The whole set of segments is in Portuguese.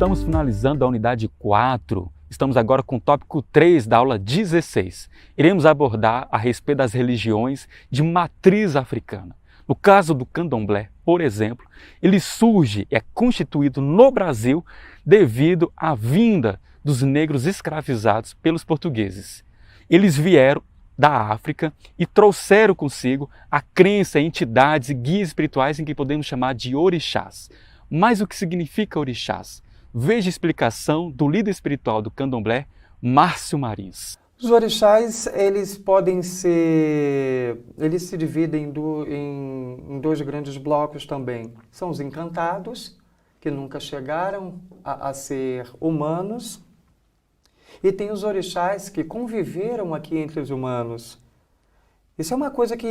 Estamos finalizando a unidade 4. Estamos agora com o tópico 3 da aula 16. Iremos abordar a respeito das religiões de matriz africana. No caso do candomblé, por exemplo, ele surge e é constituído no Brasil devido à vinda dos negros escravizados pelos portugueses. Eles vieram da África e trouxeram consigo a crença em entidades e guias espirituais em que podemos chamar de orixás. Mas o que significa orixás? Veja a explicação do líder espiritual do candomblé, Márcio Marins. Os orixás, eles se dividem em dois grandes blocos também. São os encantados, que nunca chegaram a ser humanos, e tem os orixás que conviveram aqui entre os humanos. Isso é uma coisa que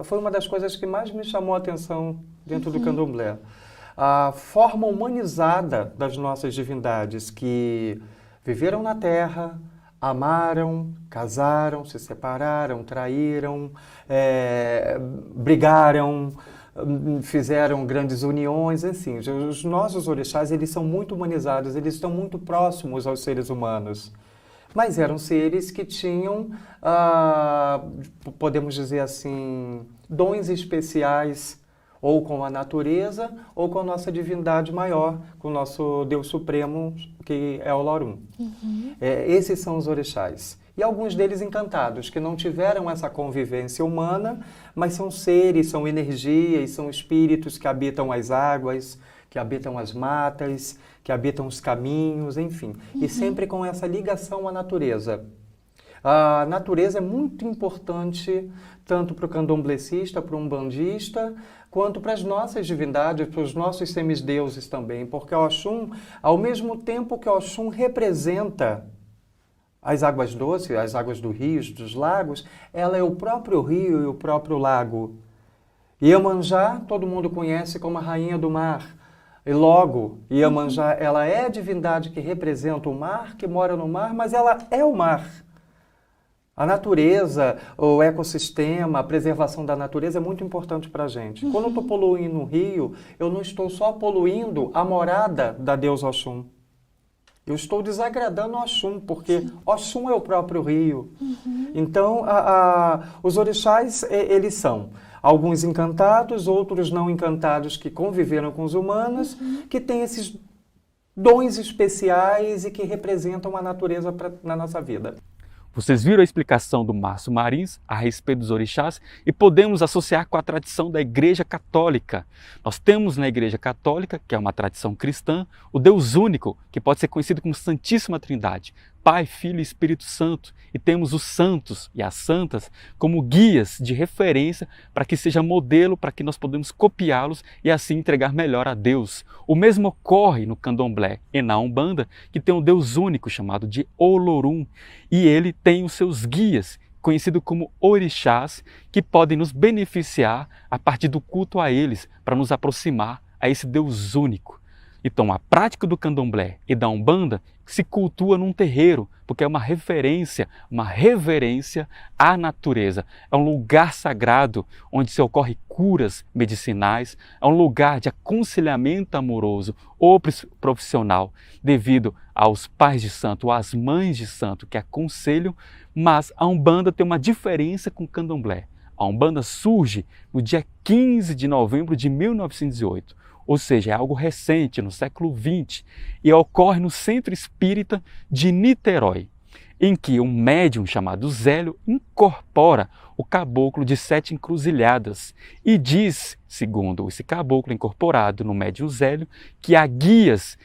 foi uma das coisas que mais me chamou a atenção dentro do candomblé. A forma humanizada das nossas divindades, que viveram na terra, amaram, casaram, se separaram, traíram, brigaram, fizeram grandes uniões, assim. Os nossos orixás, eles são muito humanizados, eles estão muito próximos aos seres humanos. Mas eram seres que tinham, podemos dizer assim, dons especiais, ou com a natureza, ou com a nossa divindade maior, com o nosso Deus Supremo, que é o Lorum. Esses são os orixás. E alguns deles encantados, que não tiveram essa convivência humana, mas são seres, são energias, são espíritos que habitam as águas, que habitam as matas, que habitam os caminhos, enfim. E sempre com essa ligação à natureza. A natureza é muito importante, tanto para o candomblecista, para o umbandista, quanto para as nossas divindades, para os nossos semideuses também, porque o Oxum, ao mesmo tempo que o Oxum representa as águas doces, as águas dos rios, dos lagos, ela é o próprio rio e o próprio lago. Iemanjá, todo mundo conhece como a rainha do mar. E logo, Iemanjá, ela é a divindade que representa o mar, que mora no mar, mas ela é o mar. A natureza, o ecossistema, a preservação da natureza é muito importante para a gente. Quando eu estou poluindo o rio, eu não estou só poluindo a morada da deusa Oxum. Eu estou desagradando Oxum, porque Oxum é o próprio rio. Então, os orixás, eles são alguns encantados, outros não encantados que conviveram com os humanos, que têm esses dons especiais e que representam a natureza na nossa vida. Vocês viram a explicação do Márcio Marins a respeito dos orixás e podemos associar com a tradição da Igreja Católica. Nós temos na Igreja Católica, que é uma tradição cristã, o Deus único, que pode ser conhecido como Santíssima Trindade, Pai, Filho e Espírito Santo. E temos os santos e as santas como guias de referência para que seja modelo, para que nós podemos copiá-los e assim entregar melhor a Deus. O mesmo ocorre no candomblé e na umbanda, que tem um Deus único chamado de Olorum. E ele tem os seus guias, conhecidos como orixás, que podem nos beneficiar a partir do culto a eles, para nos aproximar a esse Deus único. Então, a prática do candomblé e da umbanda se cultua num terreiro, porque é uma referência, uma reverência à natureza. É um lugar sagrado onde se ocorre curas medicinais, é um lugar de aconselhamento amoroso ou profissional, devido aos pais de santo ou às mães de santo que aconselham, mas a umbanda tem uma diferença com o candomblé. A umbanda surge no dia 15 de novembro de 1908. Ou seja, é algo recente, no século XX, e ocorre no Centro Espírita de Niterói, em que um médium chamado Zélio incorpora o caboclo de 7 encruzilhadas e diz, segundo esse caboclo incorporado no médium Zélio, que há guias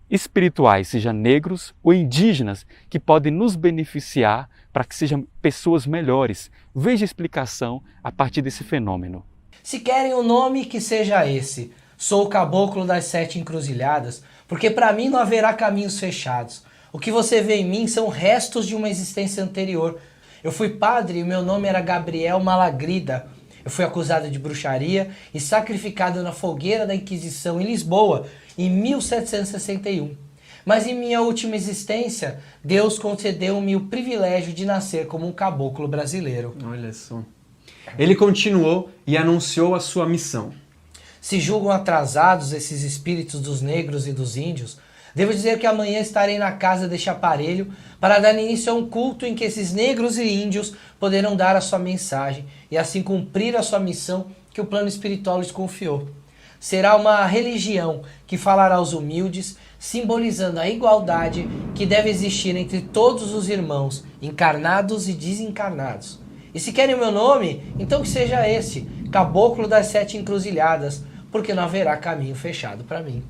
espirituais, seja negros ou indígenas, que podem nos beneficiar para que sejam pessoas melhores. Veja a explicação a partir desse fenômeno. Se querem um nome, que seja esse. Sou o caboclo das 7 encruzilhadas, porque para mim não haverá caminhos fechados. O que você vê em mim são restos de uma existência anterior. Eu fui padre e meu nome era Gabriel Malagrida. Eu fui acusado de bruxaria e sacrificado na fogueira da Inquisição em Lisboa, em 1761. Mas em minha última existência, Deus concedeu-me o privilégio de nascer como um caboclo brasileiro. Olha só. Ele continuou e anunciou a sua missão. se julgam atrasados esses espíritos dos negros e dos índios, devo dizer que amanhã estarei na casa deste aparelho para dar início a um culto em que esses negros e índios poderão dar a sua mensagem e assim cumprir a sua missão que o plano espiritual lhes confiou. Será uma religião que falará aos humildes, simbolizando a igualdade que deve existir entre todos os irmãos, encarnados e desencarnados. E se querem o meu nome, então que seja esse, Caboclo das Sete Encruzilhadas, porque não haverá caminho fechado para mim.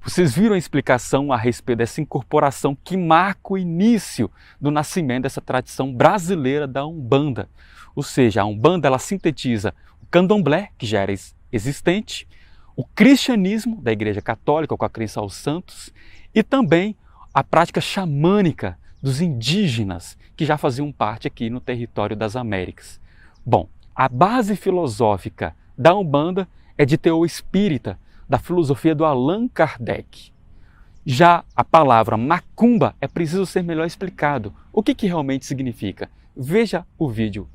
Vocês viram a explicação a respeito dessa incorporação que marca o início do nascimento dessa tradição brasileira da Umbanda. Ou seja, a Umbanda ela sintetiza o candomblé, que já era existente, o cristianismo da Igreja Católica, com a crença aos santos, e também a prática xamânica dos indígenas, que já faziam parte aqui no território das Américas. Bom, a base filosófica da Umbanda é de teor espírita, da filosofia do Allan Kardec. Já a palavra macumba é preciso ser melhor explicado. O que realmente significa? Veja o vídeo.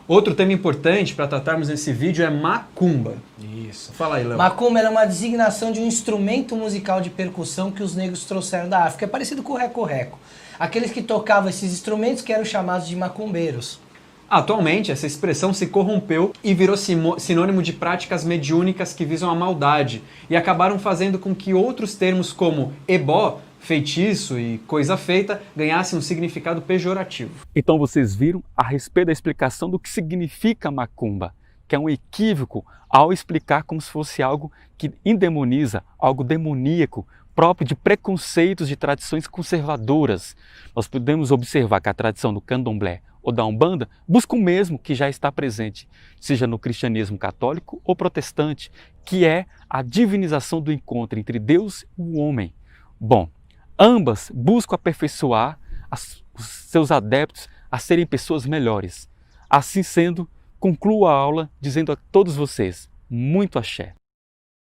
Outro tema importante para tratarmos nesse vídeo é macumba. Isso. Fala aí, Léo. Macumba é uma designação de um instrumento musical de percussão que os negros trouxeram da África. É parecido com o reco-reco. Aqueles que tocavam esses instrumentos que eram chamados de macumbeiros. Atualmente, essa expressão se corrompeu e virou sinônimo de práticas mediúnicas que visam a maldade e acabaram fazendo com que outros termos como ebó, feitiço e coisa feita ganhassem um significado pejorativo. Então vocês viram a respeito da explicação do que significa macumba, que é um equívoco ao explicar como se fosse algo que endemoniza, algo demoníaco, próprio de preconceitos de tradições conservadoras. Nós podemos observar que a tradição do candomblé ou da Umbanda busca o mesmo que já está presente, seja no cristianismo católico ou protestante, que é a divinização do encontro entre Deus e o homem. Bom, ambas buscam aperfeiçoar os seus adeptos a serem pessoas melhores. Assim sendo, concluo a aula dizendo a todos vocês, muito axé.